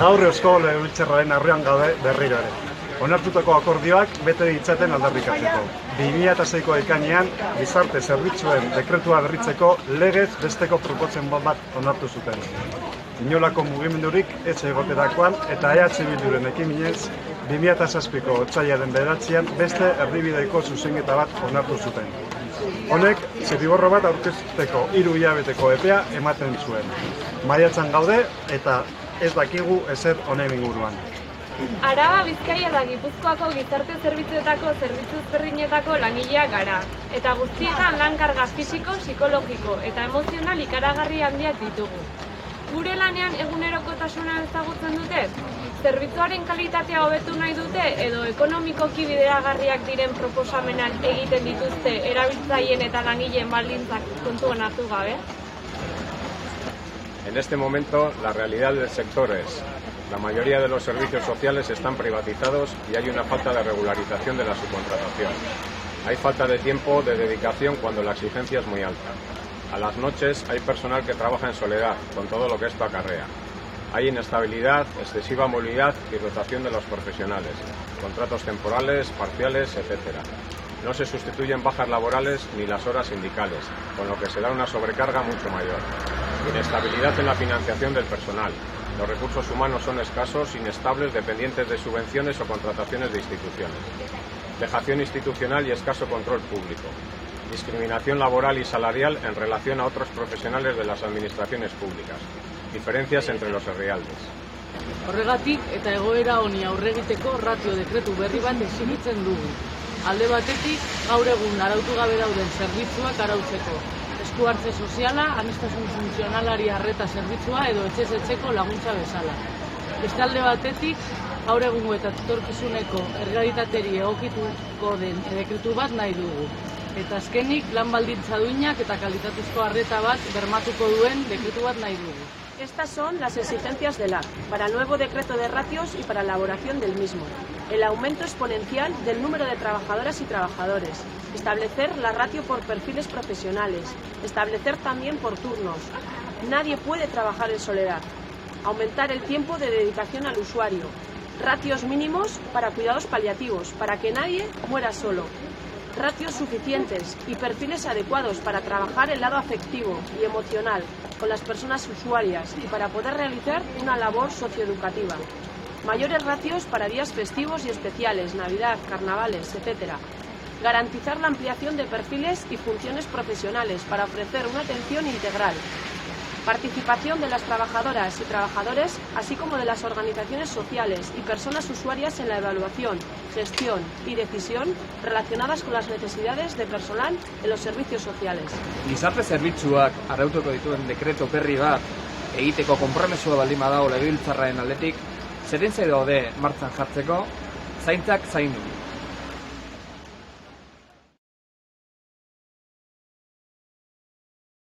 Gaur Eusko Legebiltzarraren aurrean gaude berriro ere. Onartutako akordioak bete ditzaten aldarrikatzeko. 2006ko ekainean gizarte zerbitzuen dekretua berritzeko legez besteko proposamen bat onartu zuten. Inolako mugimendurik ez egoterakoan eta EH Bilduren ekimenez 2007ko otsailaren 9an beste erdibideko zuzenketa bat onartu zuten. Honek zirriborro bat aurkezteko 3 hilabeteko epea ematen zuen. Maiatzan gaude eta ez dakigu ezer honen inguruan. Araba, Bizkaia eta Gipuzkoako gizarte zerbitzuetako zerbitzu ezberdinetako langileak gara. Eta guztietan lan karga fisiko, psikologiko eta emozional ikaragarri handiak ditugu. Gure lanean egunerokotasuna ezagutzen dute? Zerbitzuaren kalitatea hobetu nahi dute edo ekonomikoki bideragarriak diren proposamenak egiten dituzte erabiltzaileen eta langileen baldintzak kontuan hartu gabe? En este momento, la realidad del sector es: la mayoría de los servicios sociales están privatizados y hay una falta de regularización de la subcontratación. Hay falta de tiempo de dedicación cuando la exigencia es muy alta. A las noches hay personal que trabaja en soledad, con todo lo que esto acarrea. Hay inestabilidad, excesiva movilidad y rotación de los profesionales, contratos temporales, parciales, etc. No se sustituyen bajas laborales ni las horas sindicales, con lo que se da una sobrecarga mucho mayor. Inestabilidad en la financiación del personal. Los recursos humanos son escasos, inestables, dependientes de subvenciones o contrataciones de instituciones. Dejación institucional y escaso control público. Discriminación laboral y salarial en relación a otros profesionales de las administraciones públicas. Diferencias entre los herrialdes. Horregatik eta egoera honi aurre egiteko ratio dekretu berri bat exigitzen dugu. Alde batetik, gaur egun arautu gabe dauden zerbitzuak arautzeko. Esku hartze soziala, aniztasun funtzionalari arreta zerbitzua edo etxez etxeko laguntza bezala. Beste alde batetik, gaur egungo eta etorkizuneko errealitateri egokituko den dekretu bat nahi dugu. Eta azkenik, lan baldintza duinak eta kalitatezko arreta bat bermatuko duen dekretu bat nahi dugu. Estas son las exigencias del AC para el nuevo decreto de ratios y para la elaboración del mismo. El aumento exponencial del número de trabajadoras y trabajadores. Establecer la ratio por perfiles profesionales. Establecer también por turnos. Nadie puede trabajar en soledad. Aumentar el tiempo de dedicación al usuario. Ratios mínimos para cuidados paliativos, para que nadie muera solo. Ratios suficientes y perfiles adecuados para trabajar el lado afectivo y emocional con las personas usuarias y para poder realizar una labor socioeducativa. Mayores ratios para días festivos y especiales, Navidad, carnavales, etc. Garantizar la ampliación de perfiles y funciones profesionales para ofrecer una atención integral. Participación de las trabajadoras y trabajadores, así como de las organizaciones sociales y personas usuarias en la evaluación, gestión y decisión relacionadas con las necesidades de personal en los servicios sociales. Gizarte zerbitzuak arautuko dituen dekreto berri bat egiteko konpromesua baldin badago Legebiltzarraren aldetik, zeren daude martxan jartzeko, zaintzak zaindu.